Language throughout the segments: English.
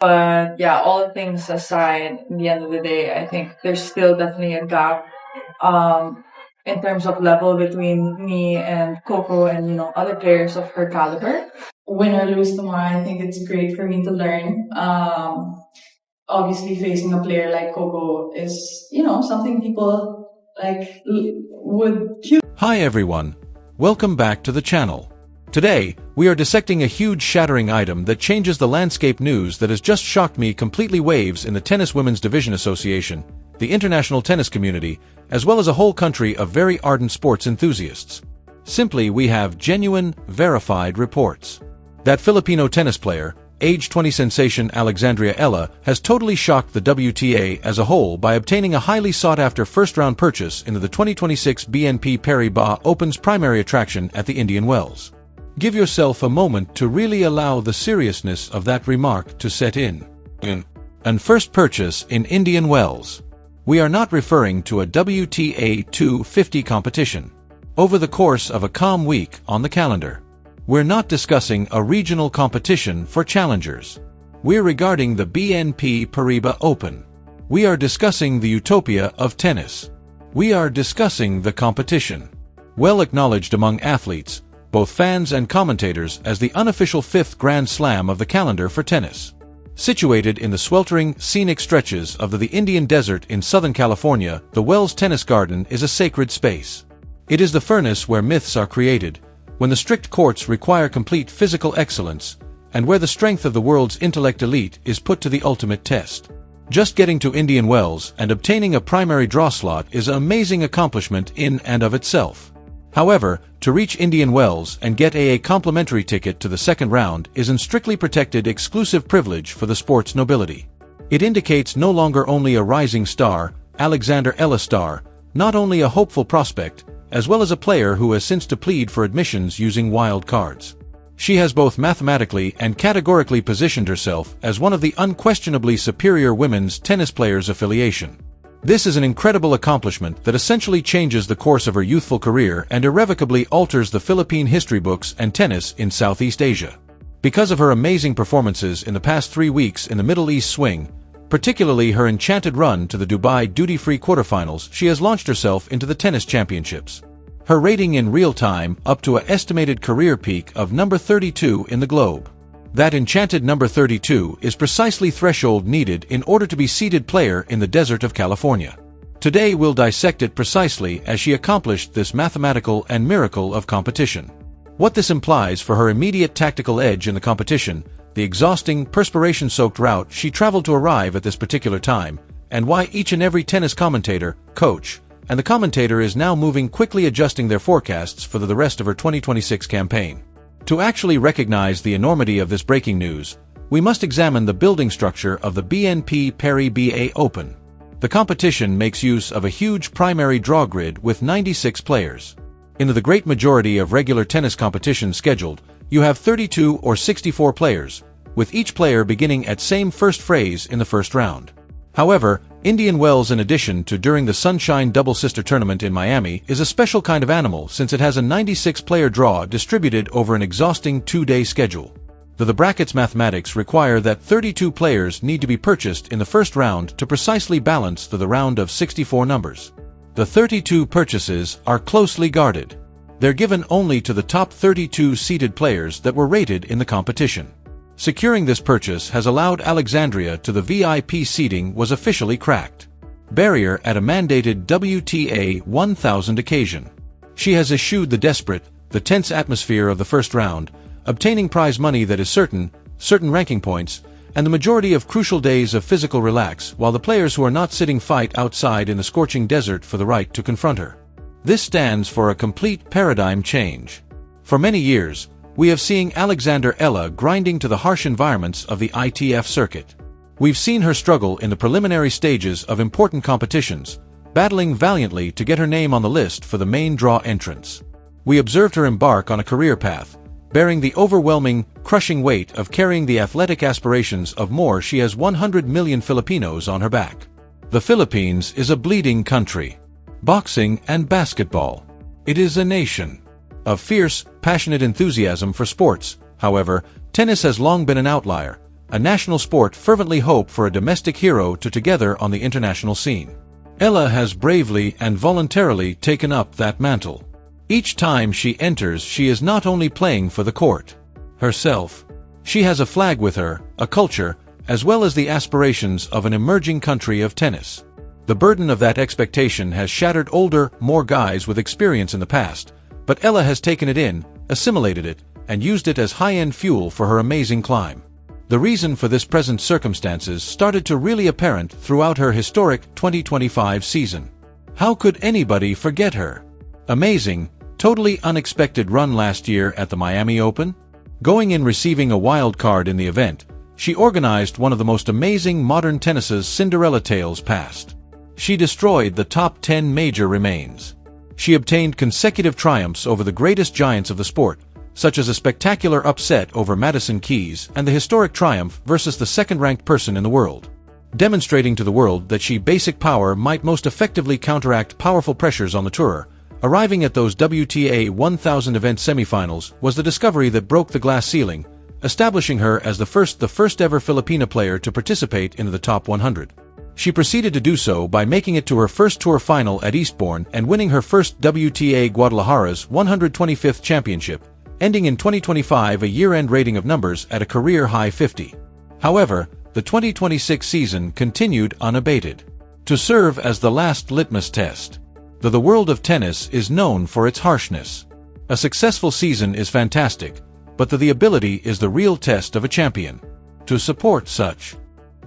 But yeah, all things aside, in the end of the day, I think there's still definitely a gap in terms of level between me and Coco and other players of her caliber. Win or lose tomorrow, I think it's great for me to learn. Obviously, facing a player like Coco is something people would. Hi everyone, welcome back to the channel. Today, we are dissecting a huge shattering item that changes the landscape news that has just shocked me completely. Waves in the Tennis Women's Division Association, the international tennis community, as well as a whole country of very ardent sports enthusiasts. Simply, we have genuine, verified reports that Filipino tennis player, age 20 sensation Alexandra Eala, has totally shocked the WTA as a whole by obtaining a highly sought-after first-round purchase into the 2026 BNP Paribas Open's primary attraction at the Indian Wells. Give yourself a moment to really allow the seriousness of that remark to set in. And first purchase in Indian Wells. We are not referring to a WTA 250 competition. Over the course of a calm week on the calendar. We're not discussing a regional competition for challengers. We're regarding the BNP Paribas Open. We are discussing the utopia of tennis. We are discussing the competition. Well acknowledged among athletes, both fans and commentators, as the unofficial fifth Grand Slam of the calendar for tennis. Situated in the sweltering, scenic stretches of the Indian desert in Southern California, the Wells Tennis Garden is a sacred space. It is the furnace where myths are created, when the strict courts require complete physical excellence, and where the strength of the world's intellect elite is put to the ultimate test. Just getting to Indian Wells and obtaining a primary draw slot is an amazing accomplishment in and of itself. However, to reach Indian Wells and get a complimentary ticket to the second round is an strictly protected exclusive privilege for the sport's nobility. It indicates no longer only a rising star, Alexandra Eala star, not only a hopeful prospect, as well as a player who has since to plead for admissions using wild cards. She has both mathematically and categorically positioned herself as one of the unquestionably superior women's tennis players affiliation. This is an incredible accomplishment that essentially changes the course of her youthful career and irrevocably alters the Philippine history books and tennis in Southeast Asia. Because of her amazing performances in the past 3 weeks in the Middle East swing, particularly her enchanted run to the Dubai duty-free quarterfinals, she has launched herself into the tennis championships. Her rating in real time up to an estimated career peak of number 32 in the globe. That enchanted number 32 is precisely threshold needed in order to be seeded player in the desert of California. Today we'll dissect it precisely as she accomplished this mathematical and miracle of competition. What this implies for her immediate tactical edge in the competition, the exhausting, perspiration-soaked route she traveled to arrive at this particular time, and why each and every tennis commentator, coach, and the commentator is now moving quickly adjusting their forecasts for the rest of her 2026 campaign. To actually recognize the enormity of this breaking news, we must examine the building structure of the BNP Paribas Open. The competition makes use of a huge primary draw grid with 96 players. In the great majority of regular tennis competitions scheduled, you have 32 or 64 players, with each player beginning at same first phrase in the first round. However, Indian Wells, in addition to during the Sunshine Double Sister Tournament in Miami, is a special kind of animal since it has a 96-player draw distributed over an exhausting 2-day schedule. The brackets mathematics require that 32 players need to be purchased in the first round to precisely balance the round of 64 numbers. The 32 purchases are closely guarded. They're given only to the top 32 seeded players that were rated in the competition. Securing this purchase has allowed Alexandria to the VIP seeding was officially cracked. Barrier at a mandated WTA 1000 occasion. She has eschewed the desperate, the tense atmosphere of the first round, obtaining prize money that is certain ranking points, and the majority of crucial days of physical relax while the players who are not sitting fight outside in the scorching desert for the right to confront her. This stands for a complete paradigm change. For many years, we have seen Alexandra Eala grinding to the harsh environments of the ITF circuit. We've seen her struggle in the preliminary stages of important competitions, battling valiantly to get her name on the list for the main draw entrance. We observed her embark on a career path, bearing the overwhelming, crushing weight of carrying the athletic aspirations of more. She has 100 million Filipinos on her back. The Philippines is a bleeding country. Boxing and basketball. It is a nation of fierce, passionate enthusiasm for sports. However, tennis has long been an outlier, a national sport fervently hope for a domestic hero to together on the international scene. Eala has bravely and voluntarily taken up that mantle. Each time she enters, she is not only playing for the court herself. She has a flag with her, a culture, as well as the aspirations of an emerging country of tennis. The burden of that expectation has shattered older, more guys with experience in the past, but Eala has taken it in, assimilated it, and used it as high-end fuel for her amazing climb. The reason for this present circumstances started to really apparent throughout her historic 2025 season. How could anybody forget her amazing, totally unexpected run last year at the Miami Open? Going in receiving a wild card in the event, she organized one of the most amazing modern tennis's Cinderella tales past. She destroyed the top 10 major remains. She obtained consecutive triumphs over the greatest giants of the sport, such as a spectacular upset over Madison Keys and the historic triumph versus the second-ranked person in the world, demonstrating to the world that she basic power might most effectively counteract powerful pressures on the tour. Arriving at those WTA 1000 event semifinals was the discovery that broke the glass ceiling, establishing her as the first ever Filipina player to participate in the top 100. She proceeded to do so by making it to her first tour final at Eastbourne and winning her first WTA Guadalajara's 125th championship, ending in 2025 a year-end rating of numbers at a career-high 50. However, the 2026 season continued unabated to serve as the last litmus test. Though the world of tennis is known for its harshness, a successful season is fantastic, but the ability is the real test of a champion. To support such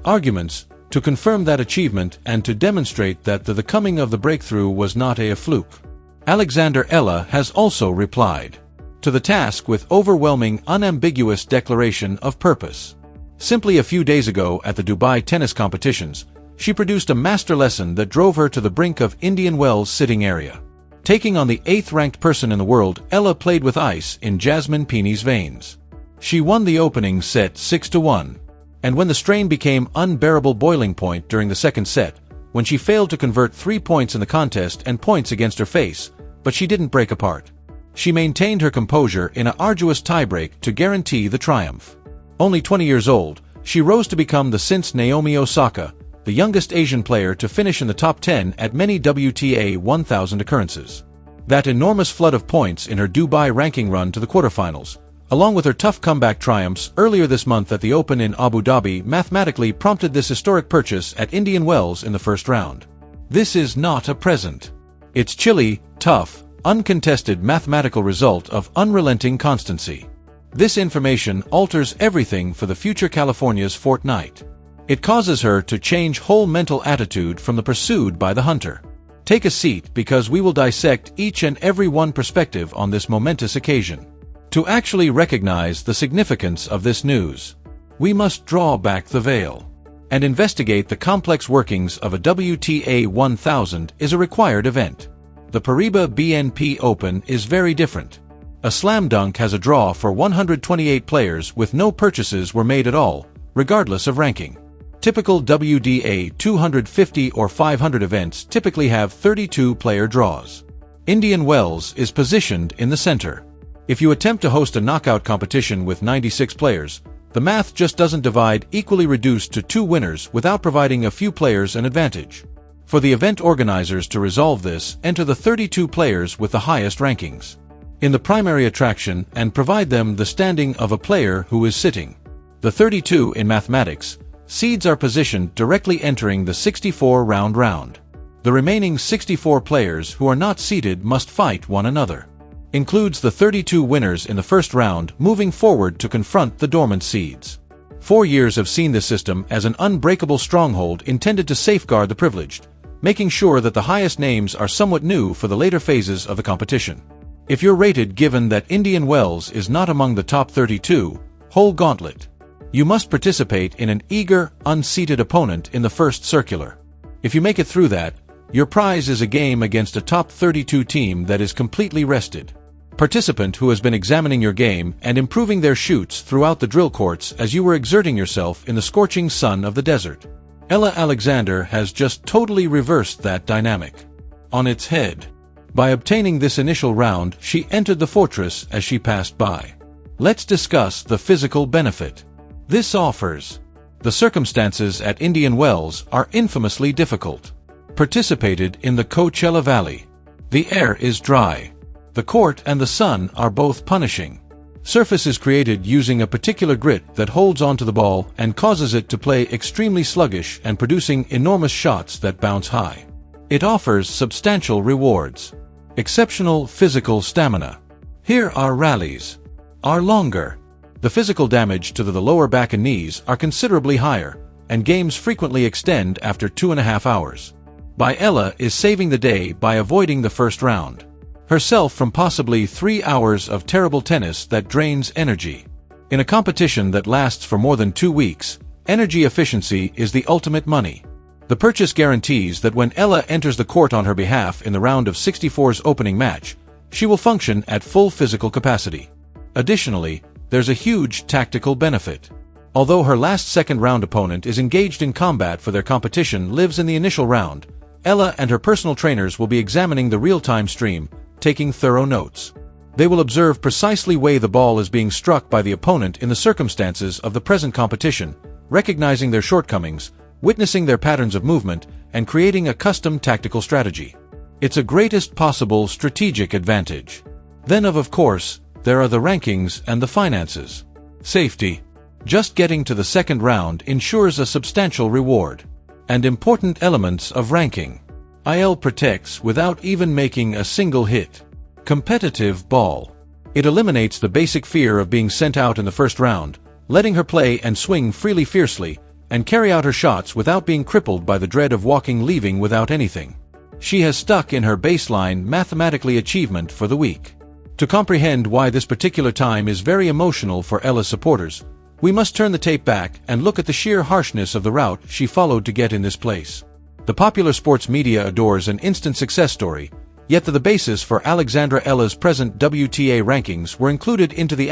arguments, to confirm that achievement, and to demonstrate that the coming of the breakthrough was not a fluke, Alexandra Eala has also replied to the task with overwhelming, unambiguous declaration of purpose. Simply a few days ago at the Dubai tennis competitions, she produced a master lesson that drove her to the brink of Indian Wells' sitting area. Taking on the 8th-ranked person in the world, Eala played with ice in Jasmine Pini's veins. She won the opening set 6-1, and when the strain became unbearable boiling point during the second set, when she failed to convert 3 points in the contest and points against her face, but she didn't break apart. She maintained her composure in an arduous tiebreak to guarantee the triumph. Only 20 years old, she rose to become the since Naomi Osaka, the youngest Asian player to finish in the top 10 at many WTA 1000 occurrences. That enormous flood of points in her Dubai ranking run to the quarterfinals, along with her tough comeback triumphs earlier this month at the Open in Abu Dhabi, mathematically prompted this historic purchase at Indian Wells in the first round. This is not a present. It's chilly, tough, uncontested mathematical result of unrelenting constancy. This information alters everything for the future California's fortnight. It causes her to change whole mental attitude from the pursued by the hunter. Take a seat because we will dissect each and every one perspective on this momentous occasion. To actually recognize the significance of this news, we must draw back the veil and investigate the complex workings of a WTA 1000 is a required event. The Paribas BNP Open is very different. A slam dunk has a draw for 128 players with no purchases were made at all, regardless of ranking. Typical WTA 250 or 500 events typically have 32-player draws. Indian Wells is positioned in the center. If you attempt to host a knockout competition with 96 players, the math just doesn't divide equally reduced to 2 winners without providing a few players an advantage. For the event organizers to resolve this, enter the 32 players with the highest rankings in the primary attraction and provide them the standing of a player who is sitting. The 32 in mathematics, seeds are positioned directly entering the 64-round round. The remaining 64 players who are not seeded must fight one another. Includes the 32 winners in the first round moving forward to confront the dormant seeds. 4 years have seen this system as an unbreakable stronghold intended to safeguard the privileged, making sure that the highest names are somewhat new for the later phases of the competition. If you're rated given that Indian Wells is not among the top 32, whole gauntlet. You must participate in an eager, unseated opponent in the first circular. If you make it through that, your prize is a game against a top 32 team that is completely rested. Participant who has been examining your game and improving their shoots throughout the drill courts as you were exerting yourself in the scorching sun of the desert. Eala Alexander has just totally reversed that dynamic on its head. By obtaining this initial round, she entered the fortress as she passed by. Let's discuss the physical benefit. This offers. The circumstances at Indian Wells are infamously difficult. Participated in the Coachella Valley. The air is dry. The court and the sun are both punishing. Surface is created using a particular grit that holds onto the ball and causes it to play extremely sluggish and producing enormous shots that bounce high. It offers substantial rewards. Exceptional physical stamina. Here are rallies. Are longer. The physical damage to the lower back and knees are considerably higher, and games frequently extend after 2.5 hours. Eala is saving the day by avoiding the first round. Herself from possibly 3 hours of terrible tennis that drains energy. In a competition that lasts for more than 2 weeks, energy efficiency is the ultimate money. The purchase guarantees that when Eala enters the court on her behalf in the round of 64's opening match, she will function at full physical capacity. Additionally, there's a huge tactical benefit. Although her last second-round opponent is engaged in combat for their competition lives in the initial round, Eala and her personal trainers will be examining the real-time stream, taking thorough notes. They will observe precisely way the ball is being struck by the opponent in the circumstances of the present competition, recognizing their shortcomings, witnessing their patterns of movement, and creating a custom tactical strategy. It's a greatest possible strategic advantage. Then of course, there are the rankings and the finances. Safety. Just getting to the second round ensures a substantial reward. And important elements of ranking. Eala protects without even making a single hit. Competitive ball. It eliminates the basic fear of being sent out in the first round, letting her play and swing freely fiercely, and carry out her shots without being crippled by the dread of leaving without anything. She has stuck in her baseline mathematically achievement for the week. To comprehend why this particular time is very emotional for Eala's supporters, we must turn the tape back and look at the sheer harshness of the route she followed to get in this place. The popular sports media adores an instant success story, yet the basis for Alexandra Eala's present WTA rankings were included into the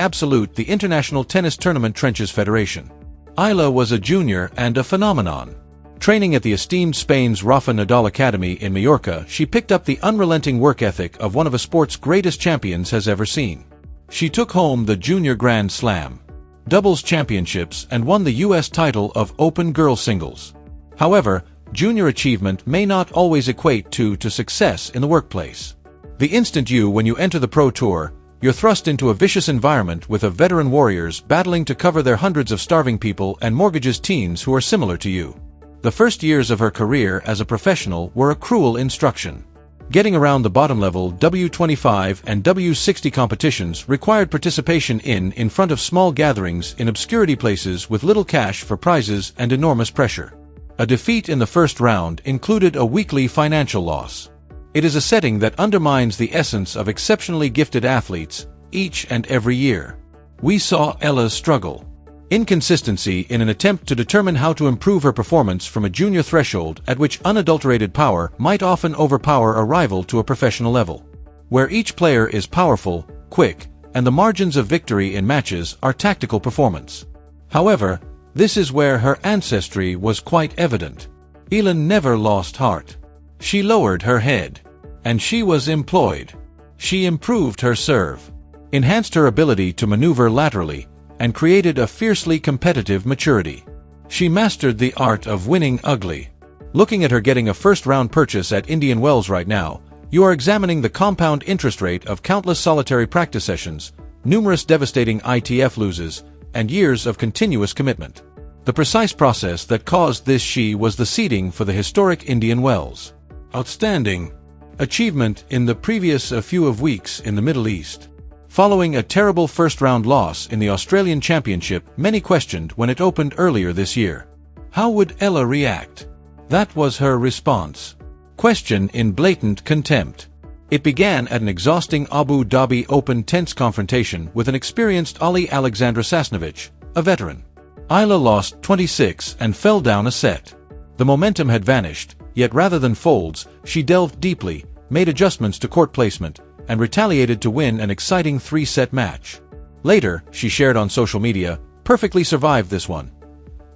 International Tennis Tournament Trenches Federation. Eala was a junior and a phenomenon. Training at the esteemed Spain's Rafa Nadal Academy in Mallorca, she picked up the unrelenting work ethic of one of a sport's greatest champions has ever seen. She took home the Junior Grand Slam doubles championships and won the U.S. title of Open Girls Singles. However, junior achievement may not always equate to success in the workplace. The instant when you enter the Pro Tour, you're thrust into a vicious environment with veteran warriors battling to cover their hundreds of starving people and mortgages teens who are similar to you. The first years of her career as a professional were a cruel instruction. Getting around the bottom-level W25 and W60 competitions required participation in front of small gatherings in obscurity places with little cash for prizes and enormous pressure. A defeat in the first round included a weekly financial loss. It is a setting that undermines the essence of exceptionally gifted athletes each and every year. We saw Eala's struggle. Inconsistency in an attempt to determine how to improve her performance from a junior threshold at which unadulterated power might often overpower a rival to a professional level. Where each player is powerful, quick, and the margins of victory in matches are tactical performance. However, this is where her ancestry was quite evident. Eala never lost heart. She lowered her head. And she was employed. She improved her serve, enhanced her ability to maneuver laterally, and created a fiercely competitive maturity. She mastered the art of winning ugly. Looking at her getting a first-round purchase at Indian Wells right now, you are examining the compound interest rate of countless solitary practice sessions, numerous devastating ITF loses, and years of continuous commitment. The precise process that caused this was the seeding for the historic Indian Wells. Outstanding achievement in the previous few weeks in the Middle East. Following a terrible first-round loss in the Australian Championship, many questioned when it opened earlier this year. How would Eala react? That was her response. Question in blatant contempt. It began at an exhausting Abu Dhabi Open tense confrontation with an experienced Alexandra Sasnovich, a veteran. Eala lost 26 and fell down a set. The momentum had vanished, yet rather than folds, she delved deeply, made adjustments to court placement, and retaliated to win an exciting 3-set match. Later, she shared on social media, "Perfectly survived this one."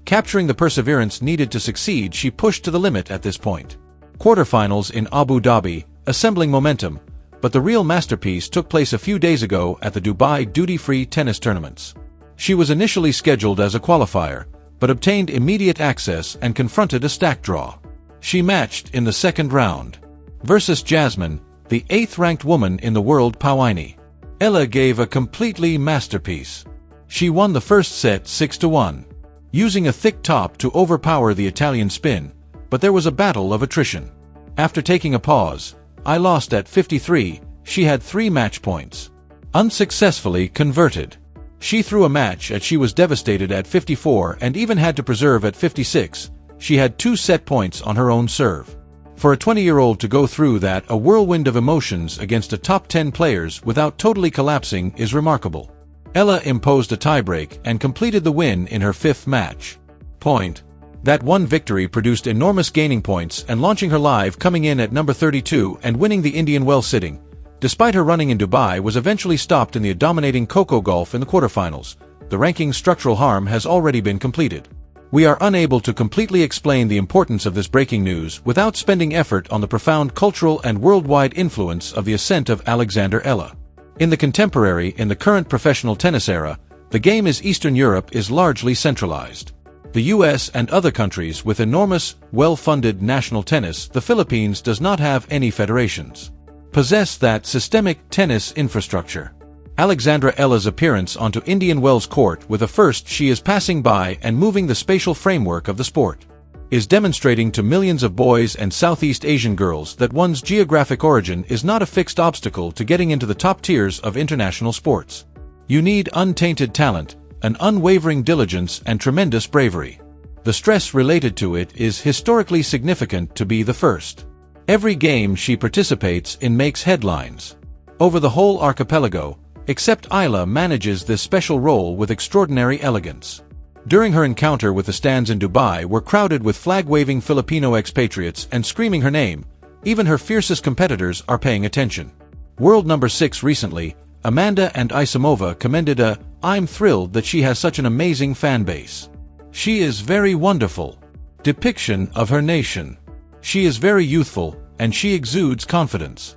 Capturing the perseverance needed to succeed, she pushed to the limit at this point. Quarterfinals in Abu Dhabi, assembling momentum, but the real masterpiece took place a few days ago at the Dubai duty-free tennis tournaments. She was initially scheduled as a qualifier, but obtained immediate access and confronted a stack draw. She matched in the second round versus Jasmine, the 8th-ranked woman in the world Pauini. Eala gave a completely masterpiece. She won the first set 6-1, using a thick top to overpower the Italian spin, but there was a battle of attrition. After taking a pause, I lost at 53, she had 3 match points. Unsuccessfully converted. She threw a match as she was devastated at 54 and even had to preserve at 56. She had 2 set points on her own serve. For a 20-year-old to go through that a whirlwind of emotions against a top 10 players without totally collapsing is remarkable. Eala imposed a tiebreak and completed the win in her 5th match point. That one victory produced enormous gaining points and launching her live, coming in at number 32 and winning the Indian Wells sitting. Despite her running in Dubai was eventually stopped in the dominating Coco Golf in the quarterfinals. The ranking's structural harm has already been completed. We are unable to completely explain the importance of this breaking news without spending effort on the profound cultural and worldwide influence of the ascent of Alexandra Eala. In the current professional tennis era, the game as Eastern Europe is largely centralized. The US and other countries with enormous, well-funded national tennis, the Philippines does not have any federations possess that systemic tennis infrastructure. Alexandra Eala's appearance onto Indian Wells court with a first she is passing by and moving the spatial framework of the sport is demonstrating to millions of boys and Southeast Asian girls that one's geographic origin is not a fixed obstacle to getting into the top tiers of international sports. You need untainted talent, an unwavering diligence and tremendous bravery. The stress related to it is historically significant to be the first. Every game she participates in makes headlines. Over the whole archipelago, except Eala manages this special role with extraordinary elegance. During her encounter with the stands in Dubai were crowded with flag-waving Filipino expatriates and screaming her name. Even her fiercest competitors are paying attention. World number 6 recently, Amanda and Isamova commended "I'm thrilled that she has such an amazing fan base. She is very wonderful" depiction of her nation. She is very youthful, and she exudes confidence.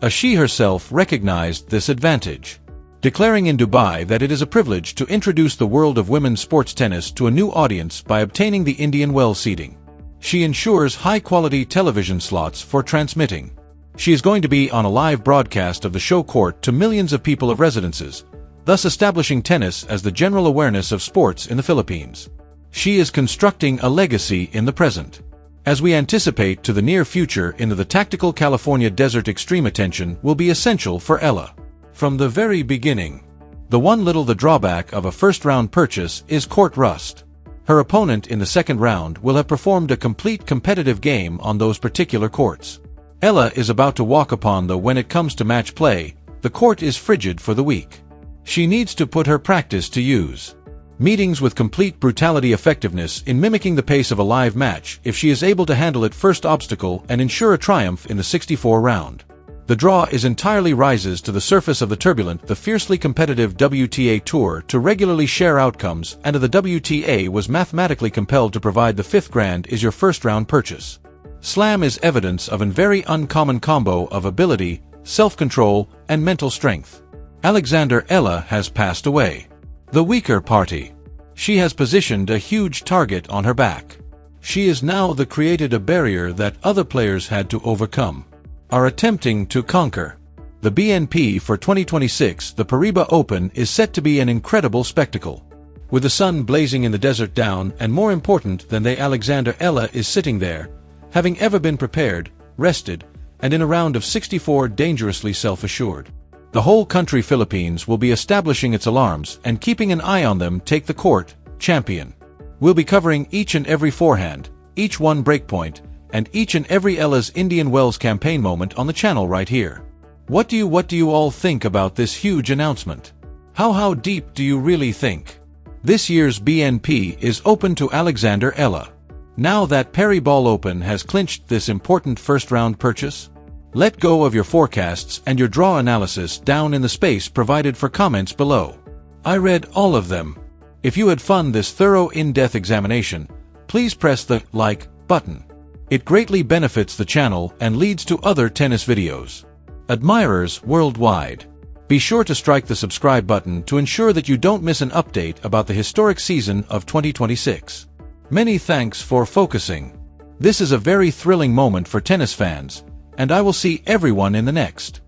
She herself recognized this advantage, declaring in Dubai that it is a privilege to introduce the world of women's sports tennis to a new audience by obtaining the Indian Wells seating. She ensures high-quality television slots for transmitting. She is going to be on a live broadcast of the show court to millions of people of residences, thus establishing tennis as the general awareness of sports in the Philippines. She is constructing a legacy in the present. As we anticipate to the near future into the tactical California desert, extreme attention will be essential for Eala. From the very beginning, the drawback of a first-round purchase is court rust. Her opponent in the second round will have performed a complete competitive game on those particular courts. Eala is about to walk upon when it comes to match play, the court is frigid for the weak. She needs to put her practice to use. Meetings with complete brutality effectiveness in mimicking the pace of a live match if she is able to handle it first obstacle and ensure a triumph in the 64 round. The draw is entirely rises to the surface of the turbulent, the fiercely competitive WTA tour to regularly share outcomes, and the WTA was mathematically compelled to provide the 5th grand is your first-round purchase. Slam is evidence of a very uncommon combo of ability, self-control, and mental strength. Alexandra Eala has passed away. The weaker party. She has positioned a huge target on her back. She is now created a barrier that other players had to overcome, are attempting to conquer. The BNP for 2026, the Paribas Open, is set to be an incredible spectacle. With the sun blazing in the desert down, and more important than Alexandra Eala is sitting there, having ever been prepared, rested, and in a round of 64 dangerously self-assured. The whole country Philippines will be establishing its alarms and keeping an eye on them take the court, champion. We'll be covering each and every forehand, each one breakpoint, and each and every Eala's Indian Wells campaign moment on the channel right here. What do you all think about this huge announcement? How deep do you really think? This year's BNP is open to Alexandra Eala. Now that Paribas Open has clinched this important first-round purchase? Let go of your forecasts and your draw analysis down in the space provided for comments below. I read all of them. If you had fun this thorough in-depth examination, please press the like button. It greatly benefits the channel and leads to other tennis videos. Admirers worldwide. Be sure to strike the subscribe button to ensure that you don't miss an update about the historic season of 2026. Many thanks for focusing. This is a very thrilling moment for tennis fans, and I will see everyone in the next.